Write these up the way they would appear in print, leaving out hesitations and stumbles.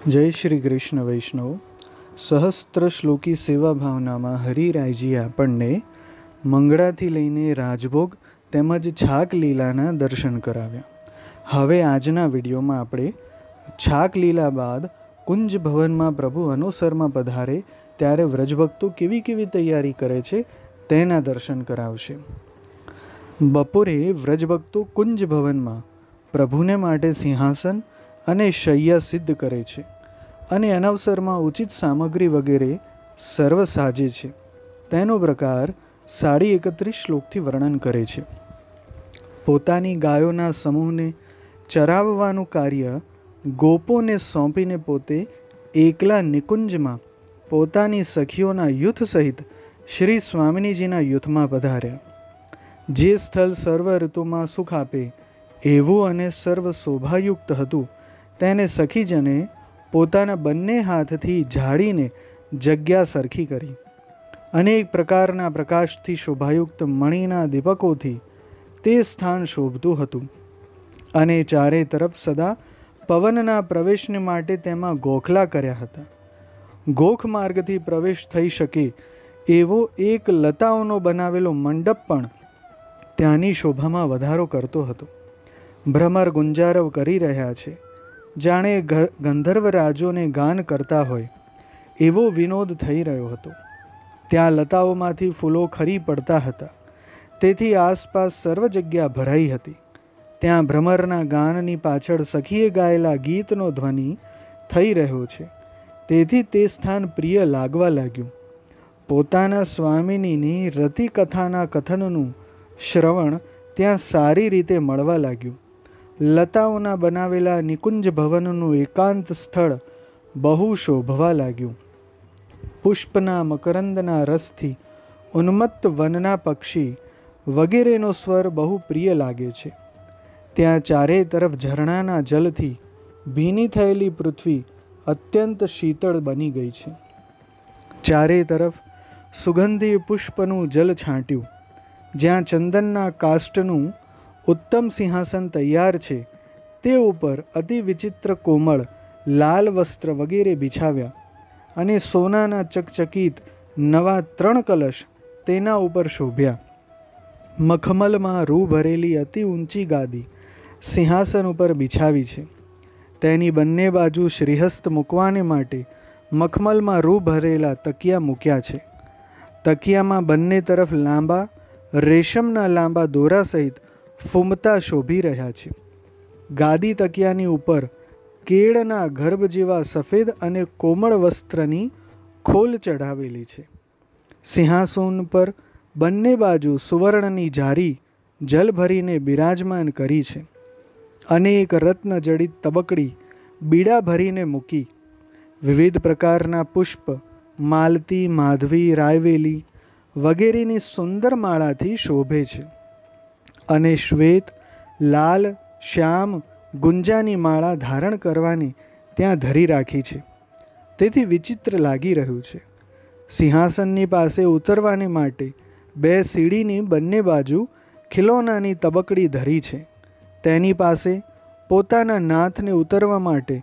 જય શ્રી કૃષ્ણ વૈષ્ણવ. સહસ્ત્ર શ્લોકી સેવા ભાવનામાં હરિરાયજી આપણને મંગળાથી લઈને રાજભોગ તેમજ છાક લીલાના દર્શન કરાવ્યા. હવે આજના વિડીયોમાં આપણે છાક લીલા બાદ કુંજ ભવનમાં પ્રભુ અનુસરમાં પધારે ત્યારે વ્રજભક્તો કેવી કેવી તૈયારી કરે છે તેના દર્શન કરાવશે. બપોરે વ્રજભક્તો કુંજ ભવનમાં પ્રભુને માટે સિંહાસન અને શૈયા સિદ્ધ કરે છે અને અનવસરમાં ઉચિત સામગ્રી વગેરે સર્વ સાજે છે. તેનો પ્રકાર 31 શ્લોકથી વર્ણન કરે છે. પોતાની ગાયોના સમૂહને ચરાવવાનું કાર્ય ગોપોને સોંપીને પોતે એકલા નિકુંજમાં પોતાની સખીઓના યુથ સહિત શ્રી સ્વામિનીજીના યુથમાં પધાર્યા. જે સ્થળ સર્વ ઋતુમાં સુખ આપે એવું અને સર્વ શોભાયુક્ત હતું તેને સખીજને પોતાના બંને હાથથી ઝાડીને જગ્યા સરખી કરી. અનેક પ્રકારના પ્રકાશથી શોભાયુક્ત મણીના દીપકોથી તે સ્થાન શોભતું હતું અને ચારે તરફ સદા પવનના પ્રવેશને માટે તેમાં ગોખલા કર્યા હતા. ગોખ માર્ગથી પ્રવેશ થઈ શકે એવો એક લતાઓનો બનાવેલો મંડપ પણ ત્યાંની શોભામાં વધારો કરતો હતો. ભ્રમર ગુંજારવ કરી રહ્યા છે, જાણે ગંધર્વ રાજોને ગાન કરતા હોય એવો વિનોદ થઈ રહ્યો હતો. ત્યાં લતાઓમાંથી ફૂલો ખરી પડતા હતા, તેથી આસપાસ સર્વ જગ્યા ભરાઈ હતી. ત્યાં ભ્રમરના ગાનની પાછળ સખીએ ગાયેલા ગીતનો ધ્વનિ થઈ રહ્યો છે, તેથી તે સ્થાન પ્રિય લાગવા લાગ્યું. પોતાના સ્વામિનીની રતિકથાના કથનનું શ્રવણ ત્યાં સારી રીતે મળવા લાગ્યું. લતાઓના બનાવેલા નિકુંજ ભવનનું એકાંત સ્થળ બહુ શોભવા લાગ્યું. પુષ્પના મકરંદના રસથી ઉન્મત્ત વનના પક્ષી વગેરેનો સ્વર બહુ પ્રિય લાગે છે. ત્યાં ચારે તરફ ઝરણાના જલથી ભીની થયેલી પૃથ્વી અત્યંત શીતળ બની ગઈ છે. ચારે તરફ સુગંધી પુષ્પનું જલ છાંટ્યું. જ્યાં ચંદનના કાષ્ટનું ઉત્તમ સિંહાસન તૈયાર છે તે ઉપર અતિ વિચિત્ર કોમળ લાલ વસ્ત્ર વગેરે બિછાવ્યા અને સોનાના ચકચકિત નવા 3 કલશ તેના ઉપર શોભ્યા. મખમલમાં રૂ ભરેલી અતિ ઊંચી ગાદી સિંહાસન ઉપર બિછાવી છે. તેની બંને બાજુ શ્રીહસ્ત મૂકવાને માટે મખમલમાં રૂ ભરેલા તકિયા મૂક્યા છે. તકિયામાં બંને તરફ લાંબા રેશમના લાંબા દોરા સહિત ફૂમતા શોભી રહ્યા છે. ગાદી તકિયાની ઉપર કેળના ગર્ભ જેવા સફેદ અને કોમળ વસ્ત્રની ખોલ ચઢાવેલી છે. સિંહાસન પર બંને બાજુ સુવર્ણની જારી જલ ભરીને બિરાજમાન કરી છે. અનેક રત્ન જડિત તબકડી બીડા ભરીને મૂકી. વિવિધ પ્રકારના પુષ્પ માલતી, માધવી, રાયવેલી વગેરેની સુંદર માળાથી શોભે છે અને શ્વેત, લાલ, શ્યામ, ગુંજાની માળા ધારણ કરવાની ત્યાં ધરી રાખી છે, તેથી વિચિત્ર લાગી રહ્યું છે. સિંહાસનની પાસે ઉતરવાને માટે 2 સીડીની બંને બાજુ ખિલોનાની તબકડી ધરી છે. તેની પાસે પોતાના નાથને ઉતરવા માટે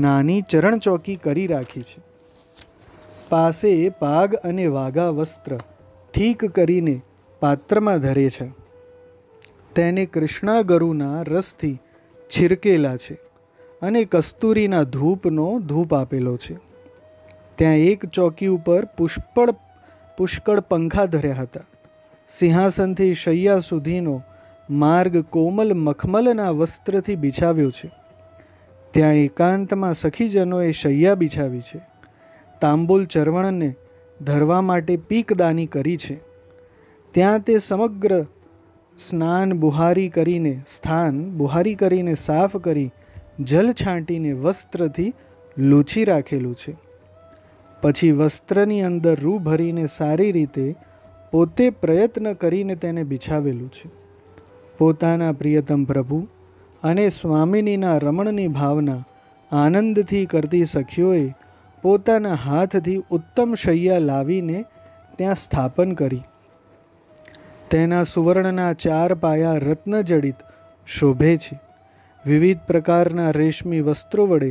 નાની ચરણ ચોકી કરી રાખી છે. પાસે પાગ અને વાઘા વસ્ત્ર ઠીક કરીને પાત્રમાં ધરે છે. તેને કૃષ્ણા ગરુના રસથી છિરકેલા છે અને કસ્તુરીના ધૂપનો ધૂપ આપેલો છે. ત્યાં એક ચોકી ઉપર પુષ્કળ પંખા ધર્યા હતા. સિંહાસનથી શૈયા સુધીનો માર્ગ કોમલ મખમલના વસ્ત્રથી બિછાવ્યો છે. ત્યાં એકાંતમાં સખીજનોએ શૈયા બિછાવી છે. તાંબુલ ચરવણને ધરવા માટે પીકદાની કરી છે. ત્યાં તે સમગ્ર સ્થાન બુહારી કરીને સાફ કરી જલ છાંટીને વસ્ત્રથી લૂછી રાખેલું છે. પછી વસ્ત્રની અંદર રૂ ભરીને સારી રીતે પોતે પ્રયત્ન કરીને તેને બિછાવેલું છે. પોતાના પ્રિયતમ પ્રભુ અને સ્વામિનીના રમણની ભાવના આનંદથી કરતી સખીઓએ પોતાના હાથથી ઉત્તમ શૈયા લાવીને ત્યાં સ્થાપન કરી. તેના સુવર્ણના 4 પાયા રત્નજડિત શોભે છે. વિવિધ પ્રકારના રેશમી વસ્ત્રો વડે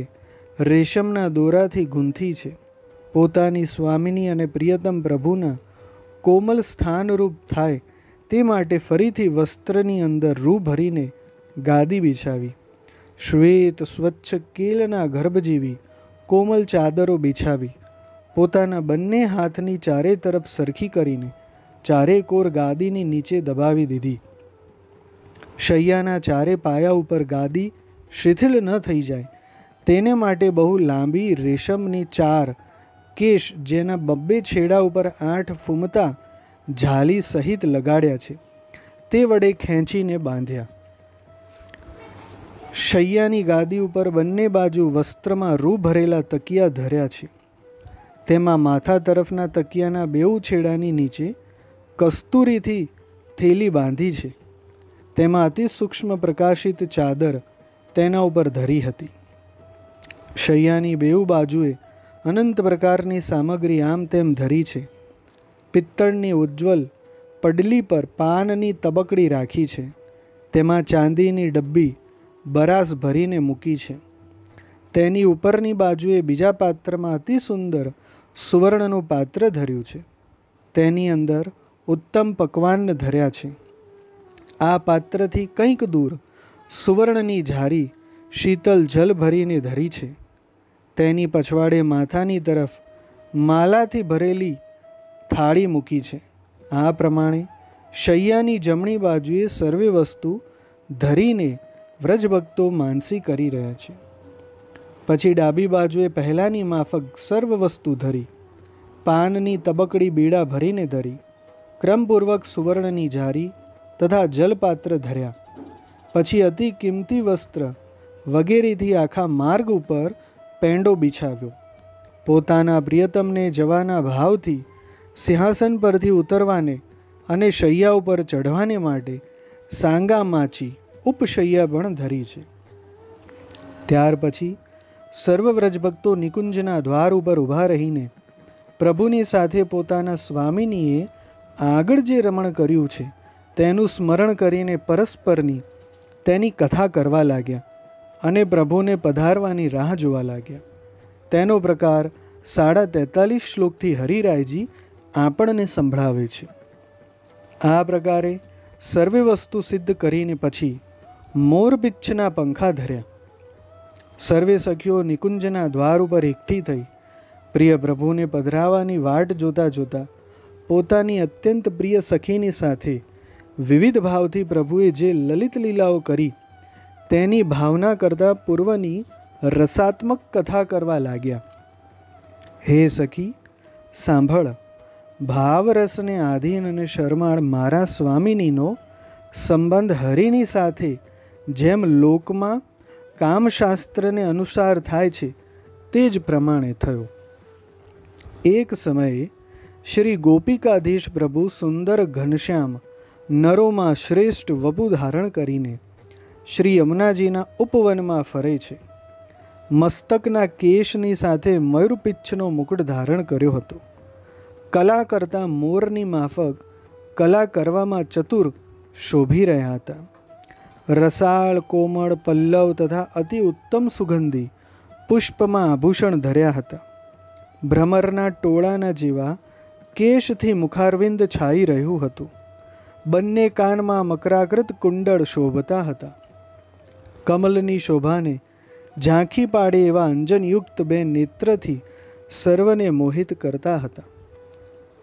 રેશમના દોરાથી ગૂંથી છે. પોતાની સ્વામિની અને પ્રિયતમ પ્રભુના કોમલ સ્થાનરૂપ થાય તે માટે ફરીથી વસ્ત્રની અંદર રૂ ભરીને ગાદી બિછાવી. શ્વેત સ્વચ્છ કેલના ગર્ભ જેવી કોમલ ચાદરો બિછાવી પોતાના બંને હાથની ચારે તરફ સરખી કરીને ચારે કોર ગાદીની નીચે દબાવી દીધી. શૈયાના ચારે પાયા ઉપર ગાદી શિથિલ ન થઈ જાય તેને માટે બહુ લાંબી રેશમની 4 કેશ જેના 2 છેડા ઉપર 8 ફૂમતા જાલી સહિત લગાડ્યા છે તે વડે ખેંચીને બાંધ્યા. શૈયાની ગાદી ઉપર બંને બાજુ વસ્ત્રમાં રૂ ભરેલા તકિયા ધર્યા છે. તેમાં માથા તરફના તકિયાના 2 છેડાની નીચે કસ્તુરીથી થેલી બાંધી છે. તેમાં અતિ સૂક્ષ્મ પ્રકાશિત ચાદર તેના ઉપર ધરી હતી. શૈયાની 2 બાજુએ અનંત પ્રકારની સામગ્રી આમ તેમ ધરી છે. પિત્તળની ઉજ્જવલ પડલી પર પાનની તબકડી રાખી છે. તેમાં ચાંદીની ડબ્બી બરાસ ભરીને મૂકી છે. તેની ઉપરની બાજુએ બીજા પાત્રમાં અતિ સુંદર સુવર્ણનું પાત્ર ધર્યું છે. તેની અંદર ઉત્તમ પકવાન ધર્યા છે. આ પાત્રથી કંઈક દૂર સુવર્ણની ઝારી શીતલ જલ ભરીને ધરી છે. તેની પછવાડે માથાની તરફ માલાથી ભરેલી થાળી મૂકી છે. આ પ્રમાણે શૈયાની જમણી બાજુએ સર્વે વસ્તુ ધરીને વ્રજભક્તો માનસી કરી રહ્યા છે. પછી ડાબી બાજુએ પહેલાંની માફક સર્વ વસ્તુ ધરી પાનની તબકડી બીડા ભરીને ધરી ક્રમપૂર્વક સુવર્ણની જારી તથા જલપાત્ર ધર્યા. પછી અતિ કિંમતી વસ્ત્ર વગેરેથી આખા માર્ગ ઉપર પેંડો બિછાવ્યો. પોતાના પ્રિયતમને જવાના ભાવથી સિંહાસન પરથી ઉતરવાને અને શૈયા ઉપર ચઢવાને માટે સાંગા માચી ઉપશૈયા પણ ધરી છે. ત્યાર પછી સર્વ વ્રજભક્તો નિકુંજના દ્વાર ઉપર ઊભા રહીને પ્રભુની સાથે પોતાના સ્વામિનીએ આગળ જે રમણ કર્યું છે તેનું સ્મરણ કરીને પરસ્પરની તેની કથા કરવા લાગ્યા અને પ્રભુને પધારવાની રાહ જોવા લાગ્યા. તેનો પ્રકાર 43.5 શ્લોકથી હરિરાયજી આપણને સંભળાવે છે. આ પ્રકારે સર્વે વસ્તુ સિદ્ધ કરીને પછી મોરપિચ્છના પંખા ધર્યા. સર્વે સખીઓ નિકુંજના દ્વાર ઉપર એકઠી થઈ પ્રિય પ્રભુને પધરાવાની વાટ જોતા જોતા પોતાની અત્યંત પ્રિય સખીની સાથે વિવિધ ભાવથી પ્રભુએ જે લલિત લીલાઓ કરી તેની ભાવના કરતાં પૂર્વની રસાત્મક કથા કરવા લાગ્યા. હે સખી સાંભળ, ભાવરસને આધીન અને શરમાળ મારા સ્વામિનીનો સંબંધ હરિની સાથે જેમ લોકમાં કામશાસ્ત્રને અનુસાર થાય છે તે જ પ્રમાણે થયો. એક સમયે શ્રી ગોપિકાધીશ પ્રભુ સુંદર ઘનશ્યામ નરોમાં શ્રેષ્ઠ વપુ ધારણ કરીને શ્રી યમુનાજીના ઉપવનમાં ફરે છે. મસ્તકના કેશની સાથે મયુરપિચ્છનો મુકુટ ધારણ કર્યો હતો. કલા કરતાં મોરની માફક કલા કરવામાં ચતુર શોભી રહ્યા હતા. રસાળ કોમળ પલ્લવ તથા અતિ ઉત્તમ સુગંધી પુષ્પમાં આભૂષણ ધર્યા હતા. ભ્રમરના ટોળાના જેવા કેશથી મુખારવિંદ છાઈ રહ્યું હતું. બંને કાનમાં મકરાકૃત કુંડળ શોભતા હતા. કમલની શોભાને ઝાંખી પાડે એવા અંજનયુક્ત 2 નેત્રથી સર્વને મોહિત કરતા હતા.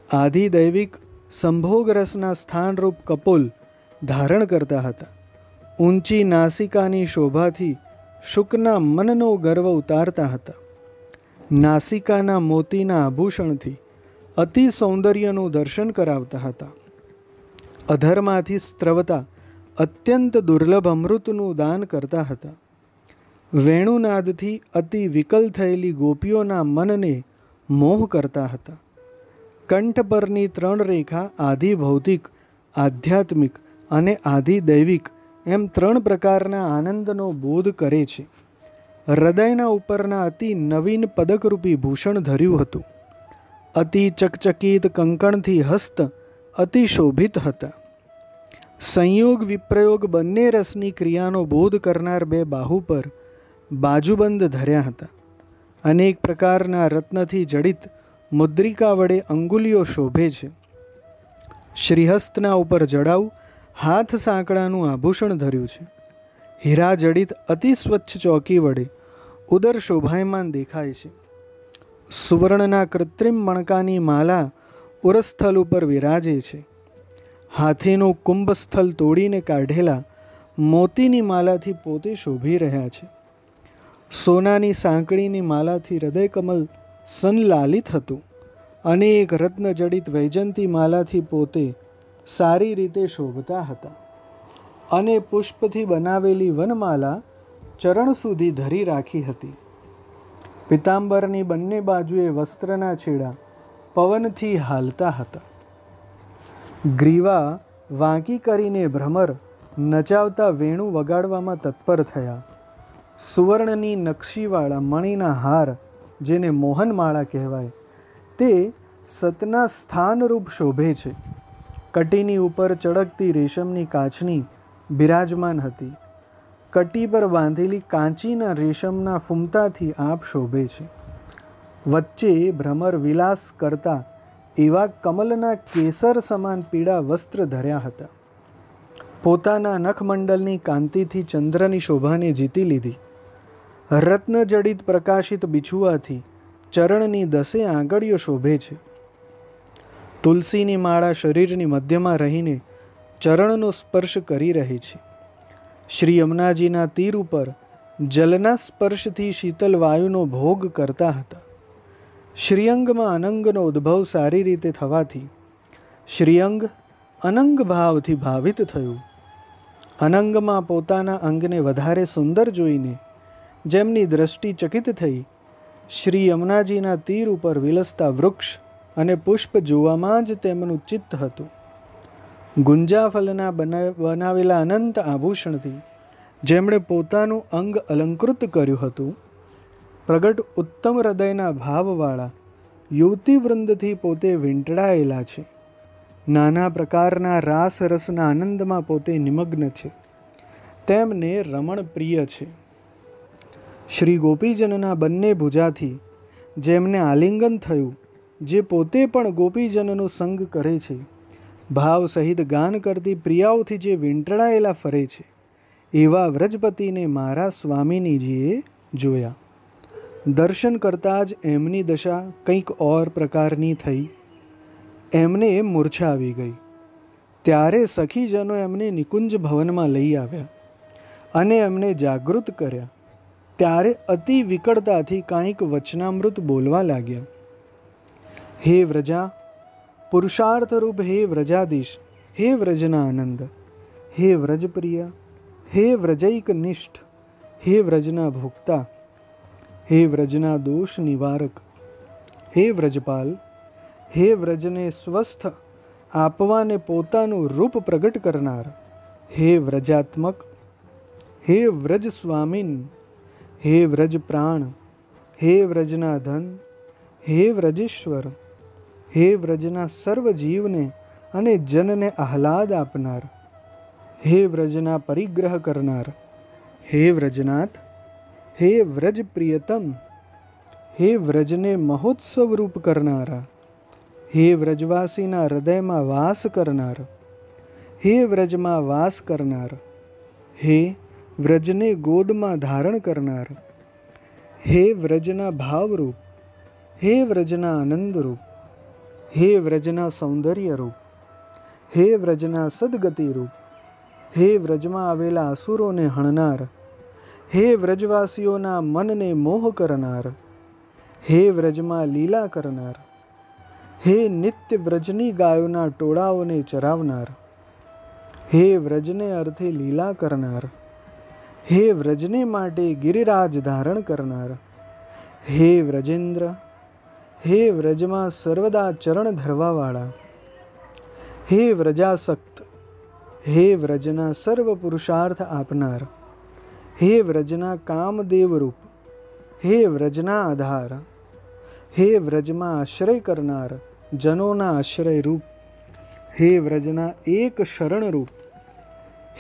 આધિદૈવિક સંભોગ રસના સ્થાનરૂપ કપોલ ધારણ કરતા હતા. ઊંચી નાસિકાની શોભાથી શુકના મનનો ગર્વ ઉતારતા હતા. નાસિકાના મોતીના આભૂષણથી અતિ સૌંદર્યનું દર્શન કરાવતા હતા. અધરમાંથી સ્ત્રવતા અત્યંત દુર્લભ અમૃતનું દાન કરતા હતા. વેણુનાદથી અતિ વિકલ થયેલી ગોપીઓના મનને મોહ કરતા હતા. કંઠ પરની 3 રેખા આધિ ભૌતિક, આધ્યાત્મિક અને આધિ દૈવિક એમ 3 પ્રકારના આનંદનો બોધ કરે છે. હૃદયના ઉપરના અતિ નવીન પદકરૂપી ભૂષણ ધર્યું હતું. અતિ ચકચકિત કંકણથી હસ્ત અતિ શોભિત હતા. સંયોગ વિપ્રયોગ બંને રસની ક્રિયાનો બોધ કરનાર 2 બાહુ પર બાજુબંધ ધર્યા હતા. અનેક પ્રકારના રત્નથી જડિત મુદ્રિકા વડે અંગુલીઓ શોભે છે. શ્રીહસ્તના ઉપર જડાઉ હાથ સાંકડાનું આભૂષણ ધર્યું છે. હીરા જડિત અતિ સ્વચ્છ ચોકી વડે ઉદર શોભાયમાન દેખાય છે. સુવર્ણના કૃત્રિમ મણકાની માલા ઉરસ્થલ ઉપર વિરાજે છે. હાથીનું કુંભસ્થલ તોડીને કાઢેલા મોતીની માલાથી પોતે શોભી રહ્યા છે. સોનાની સાંકળીની માલાથી હૃદયકમલ સંલાલિત હતું. અનેક રત્નજડિત વૈજંતી માલાથી પોતે સારી રીતે શોભતા હતા. અને પુષ્પથી બનાવેલી વનમાલા ચરણ સુધી ધરી રાખી હતી. પિતાંબરની બંને બાજુએ વસ્ત્રના છેડા પવનથી હાલતા હતા. ગ્રીવા વાંકી કરીને ભ્રમર નચાવતા વેણુ વગાડવામાં તત્પર થયા. સુવર્ણની નકશીવાળા મણીના હાર, જેને મોહનમાળા કહેવાય, તે સતના સ્થાનરૂપ શોભે છે. કટીની ઉપર ચળકતી રેશમની કાચની બિરાજમાન હતી. કટી પર બાંધેલી કાંચીના રેશમના ફૂમતાથી આપ શોભે છે. વચ્ચે ભ્રમર વિલાસ કરતા એવા કમલના કેસર સમાન પીળા વસ્ત્ર ધર્યા હતા. પોતાના નખમંડલની કાંતિથી ચંદ્રની શોભાને જીતી લીધી. રત્નજડિત પ્રકાશિત બિછુઆથી ચરણની 10 આંગળીઓ શોભે છે. તુલસીની માળા શરીરની મધ્યમાં રહીને ચરણનો સ્પર્શ કરી રહી છે. શ્રી યમુનાજીના તીર ઉપર જલના સ્પર્શથી શીતલ વાયુનો ભોગ કરતા હતા. શ્રીઅંગમાં અનંગનો ઉદ્ભવ સારી રીતે થવાથી શ્રીઅંગ અનંગ ભાવથી ભાવિત થયું. અનંગમાં પોતાના અંગને વધારે સુંદર જોઈને જેમની દ્રષ્ટિ ચકિત થઈ, શ્રી યમુનાજીના તીર ઉપર વિલસતા વૃક્ષ અને પુષ્પ જોવામાં જ તેમનું ચિત્ત હતું. ગુંજાફલના બનાવેલા અનંત આભૂષણથી જેમણે પોતાનું અંગ અલંકૃત કર્યું હતું, પ્રગટ ઉત્તમ હૃદયના ભાવવાળા યુવતીવૃંદથી પોતે વીંટળાયેલા છે. નાના પ્રકારના રાસ રસના આનંદમાં પોતે નિમગ્ન છે. તેમને રમણ પ્રિય છે. શ્રી ગોપીજનના બંને ભુજાથી જેમને આલિંગન થયું, જે પોતે પણ ગોપીજનનો સંગ કરે છે, ભાવ સહિત ગાન કરતી પ્રિયાઓથી જે વીંટળાયેલા ફરે છે, એવા વ્રજપતિને મારા સ્વામિનીજીએ જોયા. દર્શન કરતાં જ એમની દશા કંઈક ઓર પ્રકારની થઈ. એમને મૂર્છા આવી ગઈ. ત્યારે સખીજનો એમને નિકુંજ ભવનમાં લઈ આવ્યા અને એમને જાગૃત કર્યા. ત્યારે અતિ વિકળતાથી કાંઈક વચનામૃત બોલવા લાગ્યા. હે વ્રજા, પુરુષાર્થરૂપ હે વ્રજાધીશ, હે વ્રજના આનંદ, હે વ્રજપ્રિય, હે વ્રજૈક નિષ્ઠ, હે વ્રજના ભોક્તા, હે વ્રજના દોષ નિવારક, હે વ્રજપાલ, હે વ્રજને સ્વસ્થ આપવાને પોતાનું રૂપ પ્રગટ કરનાર, હે વ્રજાત્મક, હે વ્રજ સ્વામીન, હે વ્રજ પ્રાણ, હે વ્રજના ધન, હે વ્રજેશ્વર, હે વ્રજના સર્વ જીવને અને જનને આહલાદ આપનાર, હે વ્રજના પરિગ્રહ કરનાર, હે વ્રજનાથ, હે વ્રજ પ્રિયતમ, હે વ્રજને મહોત્સવ રૂપ કરનારા, હે વ્રજવાસીના હૃદયમાં વાસ કરનાર, હે વ્રજમાં વાસ કરનાર, હે વ્રજને ગોદમાં ધારણ કરનાર, હે વ્રજના ભાવરૂપ, હે વ્રજના આનંદરૂપ, હે વ્રજના સૌંદર્ય રૂપ, હે વ્રજના સદગતિ રૂપ, હે વ્રજમાં આવેલા અસુરોને હણનાર, હે વ્રજવાસીઓના મનને મોહ કરનાર, હે વ્રજમાં લીલા કરનાર, હે નિત્ય વ્રજની ગાયોના ટોળાઓને ચરાવનાર, હે વ્રજને અર્થે લીલા કરનાર, હે વ્રજને માટે ગિરિરાજ ધારણ કરનાર, હે વ્રજેન્દ્ર, હે વ્રજમાં સર્વદા ચરણ ધરવાવાળા, હે વ્રજાસક્ત, હે વ્રજના સર્વ પુરુષાર્થ આપનાર, હે વ્રજના કામદેવ રૂપ, હે વ્રજના આધાર, હે વ્રજમાં આશ્રય કરનાર, જનોના આશ્રય રૂપ, હે વ્રજના એક શરણ રૂપ,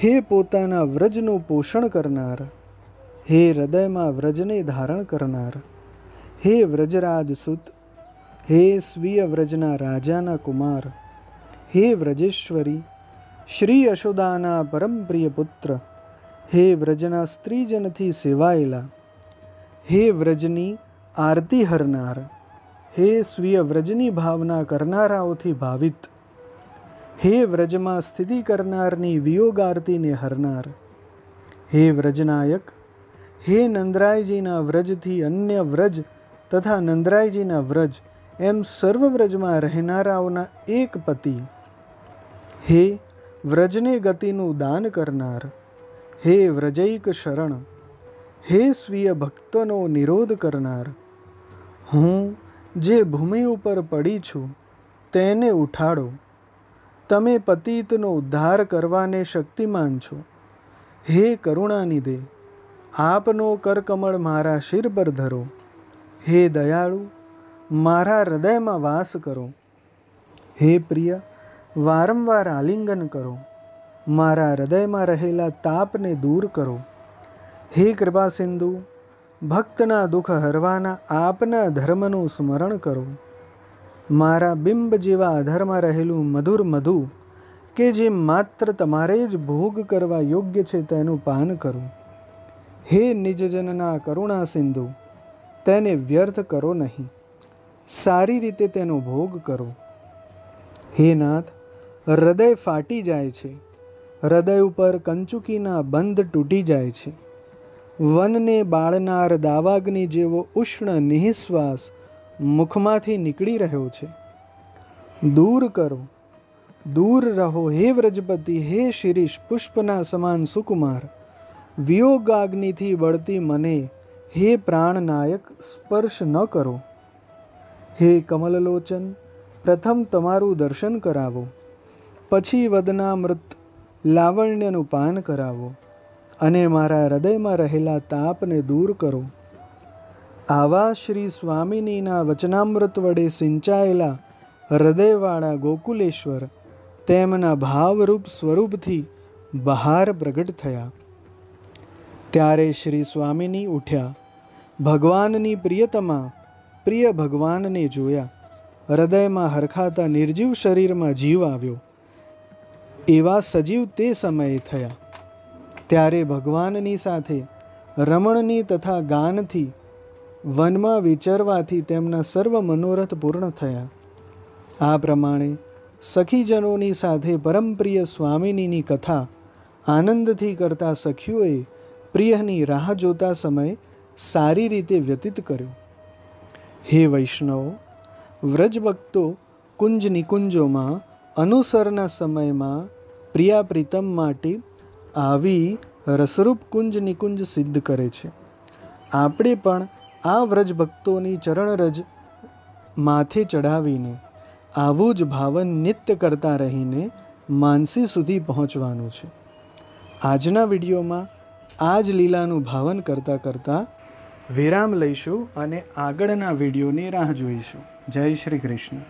હે પોતાના વ્રજનું પોષણ કરનાર, હે હૃદયમાં વ્રજને ધારણ કરનાર, હે વ્રજરાજ સુત, હે સ્વીય વ્રજના રાજાના કુમાર, હે વ્રજેશ્વરી, શ્રી યશોદાના પરમ પ્રિય પુત્ર, હે વ્રજના સ્ત્રીજનથી સેવાયેલા, હે વ્રજની આરતી હરનાર, હે સ્વીય વ્રજની ભાવના કરનારાઓથી ભાવિત, હે વ્રજમાં સ્થિતિ કરનારની વિયોગ આરતીને હરનાર, હે વ્રજનાયક, હે નંદરાયજીના વ્રજથી અન્ય વ્રજ તથા નંદરાયજીના વ્રજ એમ સર્વ વ્રજમાં રહેનારાઓના એક પતિ, હે વ્રજને ગતિનું દાન કરનાર, હે વ્રજૈક શરણ, હે સ્વીય ભક્તનો નિરોધ કરનાર, હું જે ભૂમિ ઉપર પડી છું તેને ઉઠાડો. તમે પતિતનો ઉદ્ધાર કરવાને શક્તિમાન છો. હે કરુણાનિધે, આપનો કરકમળ મારા શિર પર ધરો. હે દયાળુ, મારા હૃદયમાં વાસ કરો. હે પ્રિય, વારંવાર આલિંગન કરો. મારા હૃદયમાં રહેલા તાપને દૂર કરો. હે કૃપા સિંધુ, ભક્તના દુઃખ હરવાના આપના ધર્મનું સ્મરણ કરો. મારા બિંબ જેવા અધરમાં રહેલું મધુર મધુ કે જે માત્ર તમારે જ ભોગ કરવા યોગ્ય છે તેનું પાન કરો. હે નિજજનના કરુણા સિંધુ, તેને વ્યર્થ કરો નહીં, સારી રીતે તેનો ભોગ કરો. હે નાથ, હૃદય ફાટી જાય છે, હૃદય ઉપર કંચુકીના બંધ તૂટી જાય છે. વનને બાળનાર દાવાગ્નિ જેવો ઉષ્ણ નિઃશ્વાસ મુખમાંથી નીકળી રહ્યો છે. દૂર કરો, દૂર રહો હે વ્રજપતિ, હે શિરીષ પુષ્પના સમાન સુકુમાર. વિયોગાગ્નિથી બળતી મને હે પ્રાણનાયક સ્પર્શ ન કરો. હે કમલલોચન, પ્રથમ તમારું દર્શન કરાવો, પછી વદનામૃત લાવણ્યનું પાન કરાવો અને મારા હૃદયમાં રહેલા તાપને દૂર કરો. આવા શ્રી સ્વામિનીના વચનામૃત વડે સિંચાયેલા હૃદયવાળા ગોકુલેશ્વર તેમના ભાવરૂપ સ્વરૂપથી બહાર પ્રગટ થયા. ત્યારે શ્રી સ્વામિની ઉઠ્યા, ભગવાનની પ્રિયતમા પ્રિય ભગવાનને જોયા. હૃદયમાં હરખાતા નિર્જીવ શરીરમાં જીવ આવ્યો એવા સજીવ તે સમયે થયા. ત્યારે ભગવાનની સાથે રમણની તથા ગાનથી વનમાં વિચરવાથી તેમના સર્વ મનોરથ પૂર્ણ થયા. આ પ્રમાણે સખીજનોની સાથે પરમપ્રિય સ્વામિનીની કથા આનંદથી કરતા સખીઓએ પ્રિયની રાહ જોતા સમય સારી રીતે વ્યતીત કર્યો. હે વૈષ્ણવો, વ્રજભક્તો કુંજ નિકુંજોમાં અનુસરના સમયમાં પ્રિયા પ્રીતમ માટે આવી રસરૂપ કુંજ નિકુંજ સિદ્ધ કરે છે. આપણે પણ આ વ્રજભક્તોની ચરણરજ માથે ચડાવીને આવું જ ભાવન નિત્ય કરતા રહીને માનસી સુધી પહોંચવાનું છે. આજના વિડીયોમાં આ જ લીલાનું ભાવન કરતાં કરતાં વિરામ લઈશું અને આગળના વિડીયોની રાહ જોઈશું. જય શ્રી કૃષ્ણ.